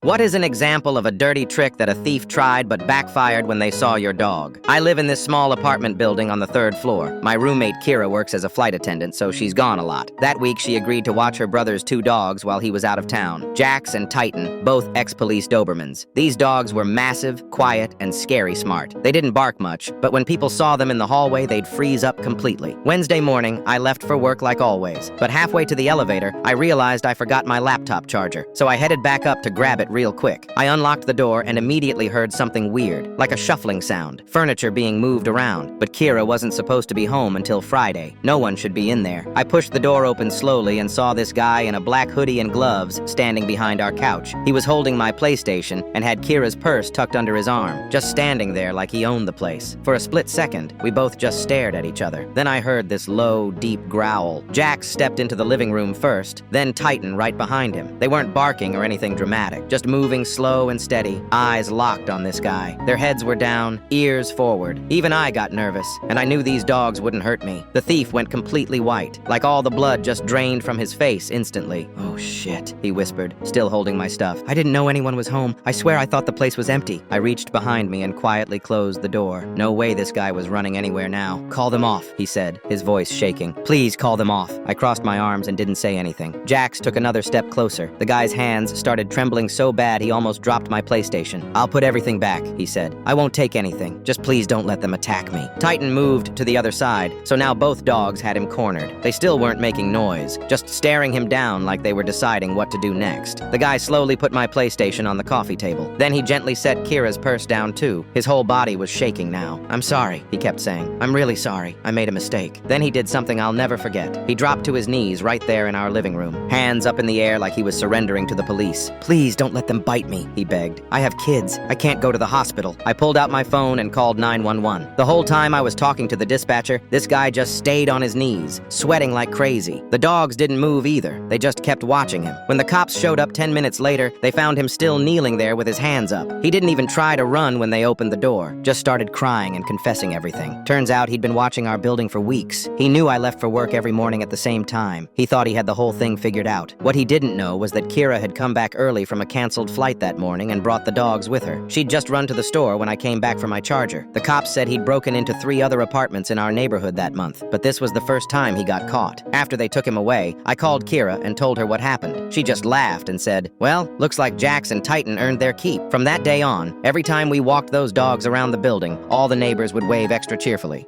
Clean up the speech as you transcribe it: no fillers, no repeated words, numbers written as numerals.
What is an example of a dirty trick that a thief tried but backfired when they saw your dog? I live in this small apartment building on the 3rd floor. My roommate Kira works as a flight attendant, so she's gone a lot. That week, she agreed to watch her brother's 2 dogs while he was out of town. Jax and Titan, both ex-police Dobermans. These dogs were massive, quiet, and scary smart. They didn't bark much, but when people saw them in the hallway, they'd freeze up completely. Wednesday morning, I left for work like always, but halfway to the elevator, I realized I forgot my laptop charger, so I headed back up to grab it real quick. I unlocked the door and immediately heard something weird, like a shuffling sound, furniture being moved around, but Kira wasn't supposed to be home until Friday. No one should be in there. I pushed the door open slowly and saw this guy in a black hoodie and gloves standing behind our couch. He was holding my PlayStation and had Kira's purse tucked under his arm, just standing there like he owned the place. For a split second, we both just stared at each other. Then I heard this low, deep growl. Jax stepped into the living room first, then Titan right behind him. They weren't barking or anything dramatic, just moving slow and steady, eyes locked on this guy. Their heads were down, ears forward. Even I got nervous, and I knew these dogs wouldn't hurt me. The thief went completely white, like all the blood just drained from his face instantly. "Oh shit," he whispered, still holding my stuff. "I didn't know anyone was home. I swear I thought the place was empty." I reached behind me and quietly closed the door. No way this guy was running anywhere now. "Call them off," he said, his voice shaking. "Please call them off." I crossed my arms and didn't say anything. Jax took another step closer. The guy's hands started trembling so bad he almost dropped my PlayStation. "I'll put everything back," he said. "I won't take anything. Just please don't let them attack me." Titan moved to the other side, so now both dogs had him cornered. They still weren't making noise, just staring him down like they were deciding what to do next. The guy slowly put my PlayStation on the coffee table. Then he gently set Kira's purse down too. His whole body was shaking now. "I'm sorry," he kept saying. "I'm really sorry. I made a mistake." Then he did something I'll never forget. He dropped to his knees right there in our living room, hands up in the air like he was surrendering to the police. "Please don't let them bite me," he begged. "I have kids. I can't go to the hospital." I pulled out my phone and called 911. The whole time I was talking to the dispatcher, this guy just stayed on his knees, sweating like crazy. The dogs didn't move either. They just kept watching him. When the cops showed up 10 minutes later, they found him still kneeling there with his hands up. He didn't even try to run when they opened the door, just started crying and confessing everything. Turns out he'd been watching our building for weeks. He knew I left for work every morning at the same time. He thought he had the whole thing figured out. What he didn't know was that Kira had come back early from a canceled flight that morning and brought the dogs with her. She'd just run to the store when I came back for my charger. The cops said he'd broken into 3 other apartments in our neighborhood that month, but this was the first time he got caught. After they took him away, I called Kira and told her what happened. She just laughed and said, "Well, looks like Jax and Titan earned their keep." From that day on, every time we walked those dogs around the building, all the neighbors would wave extra cheerfully.